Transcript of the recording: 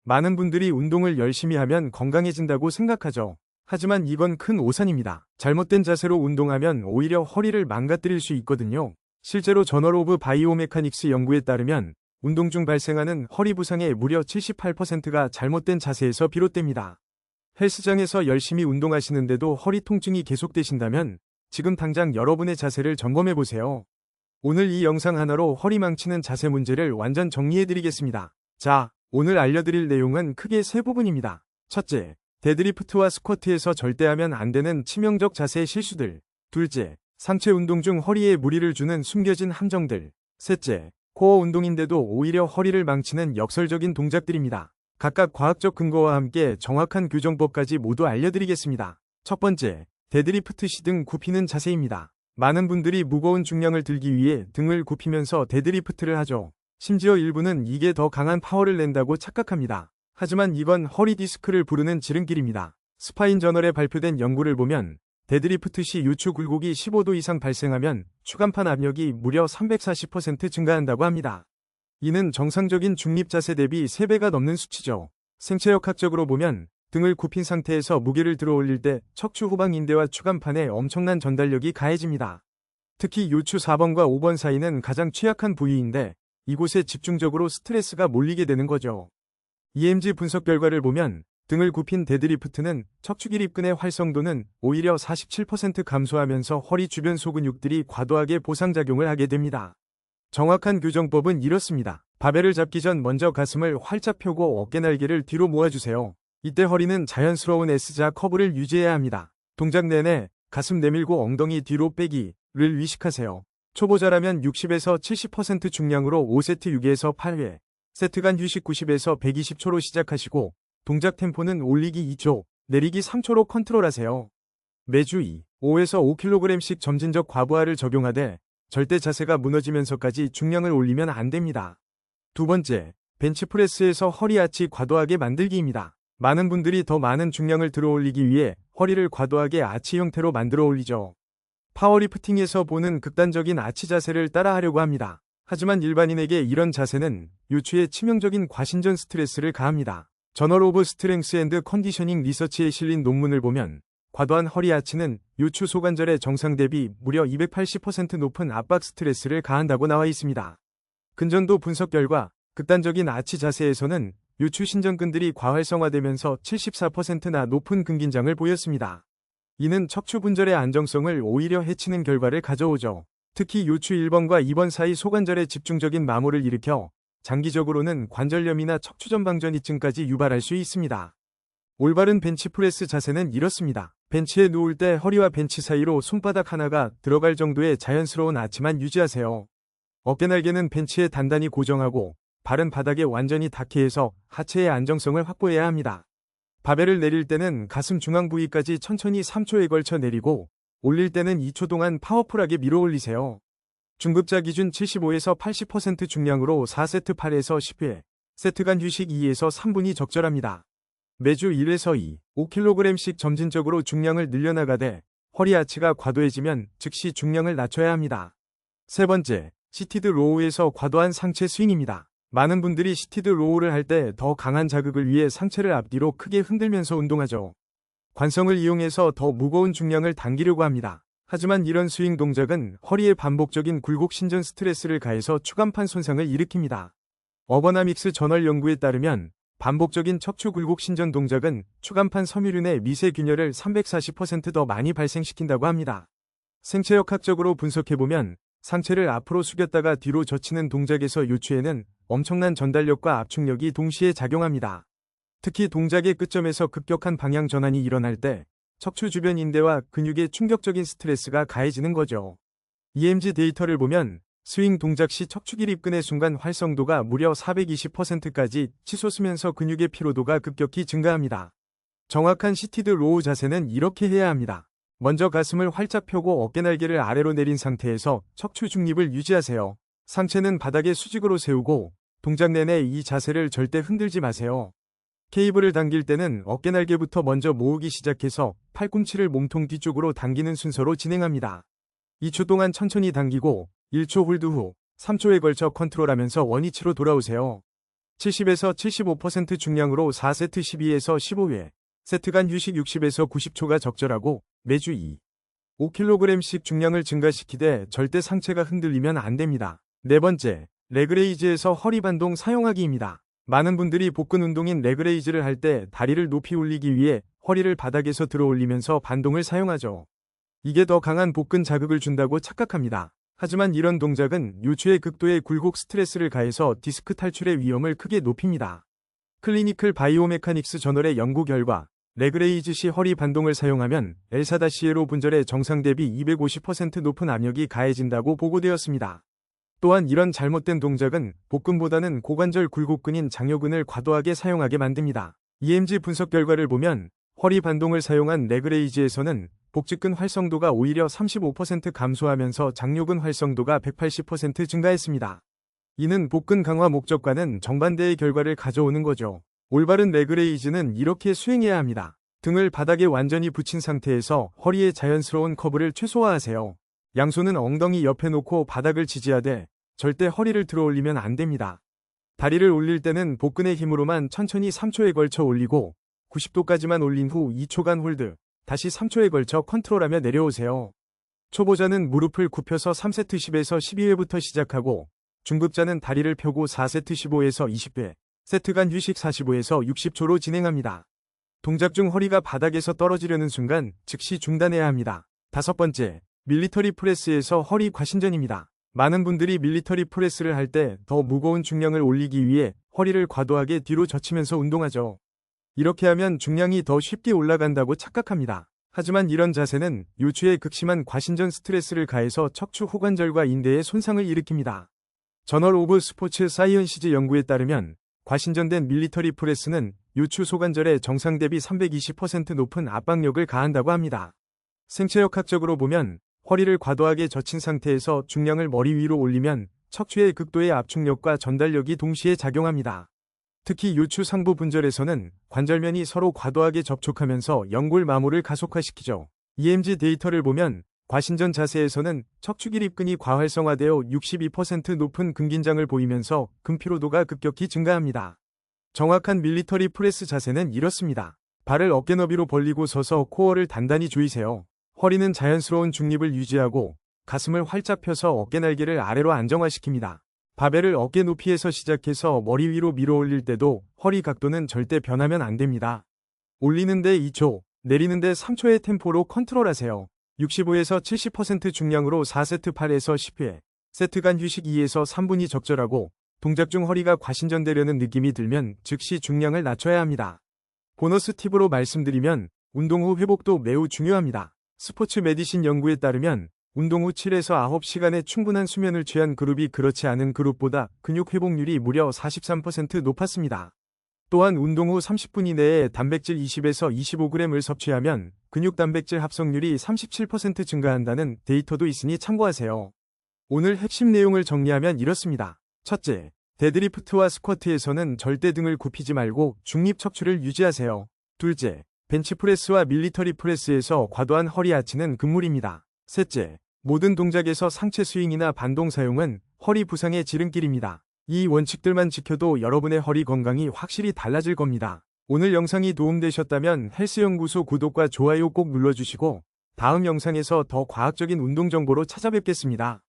많은 분들이 운동을 열심히 하면 건강해진다고 생각하죠. 하지만 이건 큰 오산입니다. 잘못된 자세로 운동하면 오히려 허리를 망가뜨릴 수 있거든요. 실제로 저널 오브 바이오메카닉스 연구에 따르면 운동 중 발생하는 허리 부상의 무려 78%가 잘못된 자세에서 비롯됩니다. 헬스장에서 열심히 운동하시는데도 허리 통증이 계속되신다면 지금 당장 여러분의 자세를 점검해보세요. 오늘 이 영상 하나로 허리 망치는 자세 문제를 완전 정리해드리겠습니다. 자, 오늘 알려드릴 내용은 크게 세 부분입니다. 첫째, 데드리프트와 스쿼트에서 절대 하면 안 되는 치명적 자세 실수들. 둘째, 상체 운동 중 허리에 무리를 주는 숨겨진 함정들. 셋째, 코어 운동인데도 오히려 허리를 망치는 역설적인 동작들입니다. 각각 과학적 근거와 함께 정확한 교정법까지 모두 알려드리겠습니다. 첫 번째, 데드리프트 시 등 굽히는 자세입니다. 많은 분들이 무거운 중량을 들기 위해 등을 굽히면서 데드리프트를 하죠. 심지어 일부는 이게 더 강한 파워를 낸다고 착각합니다. 하지만 이건 허리 디스크를 부르는 지름길입니다. 스파인 저널에 발표된 연구를 보면 데드리프트 시 요추 굴곡이 15도 이상 발생하면 추간판 압력이 무려 340% 증가한다고 합니다. 이는 정상적인 중립 자세 대비 3배가 넘는 수치죠. 생체역학적으로 보면 등을 굽힌 상태에서 무게를 들어 올릴 때 척추 후방 인대와 추간판에 엄청난 전달력이 가해집니다. 특히 요추 4번과 5번 사이는 가장 취약한 부위인데 이곳에 집중적으로 스트레스가 몰리게 되는 거죠. EMG 분석 결과를 보면 등을 굽힌 데드리프트는 척추기립근의 활성도는 오히려 47% 감소하면서 허리 주변 소근육들이 과도하게 보상작용을 하게 됩니다. 정확한 교정법은 이렇습니다. 바벨을 잡기 전 먼저 가슴을 활짝 펴고 어깨날개를 뒤로 모아주세요. 이때 허리는 자연스러운 S자 커브를 유지해야 합니다. 동작 내내 가슴 내밀고 엉덩이 뒤로 빼기를 의식하세요. 초보자라면 60에서 70% 중량으로 5세트 6에서 8회, 세트 간 휴식 90에서 120초로 시작하시고 동작 템포는 올리기 2초, 내리기 3초로 컨트롤하세요. 매주 2, 5에서 5kg씩 점진적 과부하를 적용하되 절대 자세가 무너지면서까지 중량을 올리면 안 됩니다. 두 번째, 벤치프레스에서 허리 아치 과도하게 만들기입니다. 많은 분들이 더 많은 중량을 들어 올리기 위해 허리를 과도하게 아치 형태로 만들어 올리죠. 파워리프팅에서 보는 극단적인 아치 자세를 따라하려고 합니다. 하지만 일반인에게 이런 자세는 요추에 치명적인 과신전 스트레스를 가합니다. 저널 오브 스트렝스 앤드 컨디셔닝 리서치에 실린 논문을 보면 과도한 허리 아치는 요추 소관절의 정상 대비 무려 280% 높은 압박 스트레스를 가한다고 나와 있습니다. 근전도 분석 결과 극단적인 아치 자세에서는 요추 신전근들이 과활성화되면서 74%나 높은 근긴장을 보였습니다. 이는 척추 분절의 안정성을 오히려 해치는 결과를 가져오죠. 특히 요추 1번과 2번 사이 소관절에 집중적인 마모를 일으켜 장기적으로는 관절염이나 척추전방전이증까지 유발할 수 있습니다. 올바른 벤치프레스 자세는 이렇습니다. 벤치에 누울 때 허리와 벤치 사이로 손바닥 하나가 들어갈 정도의 자연스러운 아치만 유지하세요. 어깨날개는 벤치에 단단히 고정하고 발은 바닥에 완전히 닿게 해서 하체의 안정성을 확보해야 합니다. 바벨을 내릴 때는 가슴 중앙 부위까지 천천히 3초에 걸쳐 내리고 올릴 때는 2초 동안 파워풀하게 밀어 올리세요. 중급자 기준 75에서 80% 중량으로 4세트 8에서 10회, 세트 간 휴식 2에서 3분이 적절합니다. 매주 1에서 2, 5kg씩 점진적으로 중량을 늘려나가되 허리 아치가 과도해지면 즉시 중량을 낮춰야 합니다. 세 번째, 시티드 로우에서 과도한 상체 스윙입니다. 많은 분들이 시티드 로우를 할 때 더 강한 자극을 위해 상체를 앞뒤로 크게 흔들면서 운동하죠. 관성을 이용해서 더 무거운 중량을 당기려고 합니다. 하지만 이런 스윙 동작은 허리에 반복적인 굴곡 신전 스트레스를 가해서 추간판 손상을 일으킵니다. 어버나믹스 저널 연구에 따르면 반복적인 척추 굴곡 신전 동작은 추간판 섬유륜의 미세균열을 340% 더 많이 발생시킨다고 합니다. 생체역학적으로 분석해보면 상체를 앞으로 숙였다가 뒤로 젖히는 동작에서 요추에는 엄청난 전달력과 압축력이 동시에 작용합니다. 특히 동작의 끝점에서 급격한 방향 전환이 일어날 때 척추 주변 인대와 근육에 충격적인 스트레스가 가해지는 거죠. EMG 데이터를 보면 스윙 동작 시 척추기립근의 순간 활성도가 무려 420%까지 치솟으면서 근육의 피로도가 급격히 증가합니다. 정확한 시티드 로우 자세는 이렇게 해야 합니다. 먼저 가슴을 활짝 펴고 어깨날개를 아래로 내린 상태에서 척추 중립을 유지하세요. 상체는 바닥에 수직으로 세우고 동작 내내 이 자세를 절대 흔들지 마세요. 케이블을 당길 때는 어깨날개부터 먼저 모으기 시작해서 팔꿈치를 몸통 뒤쪽으로 당기는 순서로 진행합니다. 2초 동안 천천히 당기고 1초 홀드 후 3초에 걸쳐 컨트롤하면서 원위치로 돌아오세요. 70에서 75% 중량으로 4세트 12에서 15회, 세트 간 휴식 60에서 90초가 적절하고 매주 5kg씩 중량을 증가시키되 절대 상체가 흔들리면 안 됩니다. 네 번째, 레그레이즈에서 허리 반동 사용하기입니다. 많은 분들이 복근 운동인 레그레이즈를 할 때 다리를 높이 올리기 위해 허리를 바닥에서 들어 올리면서 반동을 사용하죠. 이게 더 강한 복근 자극을 준다고 착각합니다. 하지만 이런 동작은 요추의 극도의 굴곡 스트레스를 가해서 디스크 탈출의 위험을 크게 높입니다. 클리니컬 바이오메카닉스 저널의 연구 결과 레그레이즈 시 허리 반동을 사용하면 L4-A로 분절의 정상 대비 250% 높은 압력이 가해진다고 보고되었습니다. 또한 이런 잘못된 동작은 복근보다는 고관절 굴곡근인 장요근을 과도하게 사용하게 만듭니다. EMG 분석 결과를 보면 허리 반동을 사용한 레그레이즈에서는 복직근 활성도가 오히려 35% 감소하면서 장요근 활성도가 180% 증가했습니다. 이는 복근 강화 목적과는 정반대의 결과를 가져오는 거죠. 올바른 레그레이즈는 이렇게 수행해야 합니다. 등을 바닥에 완전히 붙인 상태에서 허리의 자연스러운 커브를 최소화하세요. 양손은 엉덩이 옆에 놓고 바닥을 지지하되 절대 허리를 들어 올리면 안 됩니다. 다리를 올릴 때는 복근의 힘으로만 천천히 3초에 걸쳐 올리고 90도까지만 올린 후 2초간 홀드, 다시 3초에 걸쳐 컨트롤하며 내려오세요. 초보자는 무릎을 굽혀서 3세트 10에서 12회부터 시작하고 중급자는 다리를 펴고 4세트 15에서 20회, 세트 간 휴식 45에서 60초로 진행합니다. 동작 중 허리가 바닥에서 떨어지려는 순간 즉시 중단해야 합니다. 다섯 번째, 밀리터리 프레스에서 허리 과신전입니다. 많은 분들이 밀리터리 프레스를 할 때 더 무거운 중량을 올리기 위해 허리를 과도하게 뒤로 젖히면서 운동하죠. 이렇게 하면 중량이 더 쉽게 올라간다고 착각합니다. 하지만 이런 자세는 요추에 극심한 과신전 스트레스를 가해서 척추 후관절과 인대에 손상을 일으킵니다. 저널 오브 스포츠 사이언시즈 연구에 따르면 과신전된 밀리터리 프레스는 요추 소관절에 정상 대비 320% 높은 압박력을 가한다고 합니다. 생체역학적으로 보면 허리를 과도하게 젖힌 상태에서 중량을 머리 위로 올리면 척추의 극도의 압축력과 전달력이 동시에 작용합니다. 특히 요추 상부 분절에서는 관절면이 서로 과도하게 접촉하면서 연골 마모를 가속화시키죠. EMG 데이터를 보면 과신전 자세에서는 척추기립근이 과활성화되어 62% 높은 근긴장을 보이면서 근피로도가 급격히 증가합니다. 정확한 밀리터리 프레스 자세는 이렇습니다. 발을 어깨 너비로 벌리고 서서 코어를 단단히 조이세요. 허리는 자연스러운 중립을 유지하고 가슴을 활짝 펴서 어깨 날개를 아래로 안정화시킵니다. 바벨을 어깨 높이에서 시작해서 머리 위로 밀어 올릴 때도 허리 각도는 절대 변하면 안 됩니다. 올리는데 2초, 내리는데 3초의 템포로 컨트롤하세요. 65에서 70% 중량으로 4세트 8에서 10회, 세트 간 휴식 2에서 3분이 적절하고 동작 중 허리가 과신전되려는 느낌이 들면 즉시 중량을 낮춰야 합니다. 보너스 팁으로 말씀드리면 운동 후 회복도 매우 중요합니다. 스포츠 메디신 연구에 따르면 운동 후 7에서 9시간의 충분한 수면을 취한 그룹이 그렇지 않은 그룹보다 근육 회복률이 무려 43% 높았습니다. 또한 운동 후 30분 이내에 단백질 20에서 25g을 섭취하면 근육 단백질 합성률이 37% 증가한다는 데이터도 있으니 참고하세요. 오늘 핵심 내용을 정리하면 이렇습니다. 첫째, 데드리프트와 스쿼트에서는 절대 등을 굽히지 말고 중립 척추를 유지하세요. 둘째, 벤치프레스와 밀리터리 프레스에서 과도한 허리 아치는 금물입니다. 셋째, 모든 동작에서 상체 스윙이나 반동 사용은 허리 부상의 지름길입니다. 이 원칙들만 지켜도 여러분의 허리 건강이 확실히 달라질 겁니다. 오늘 영상이 도움되셨다면 헬스연구소 구독과 좋아요 꼭 눌러주시고 다음 영상에서 더 과학적인 운동 정보로 찾아뵙겠습니다.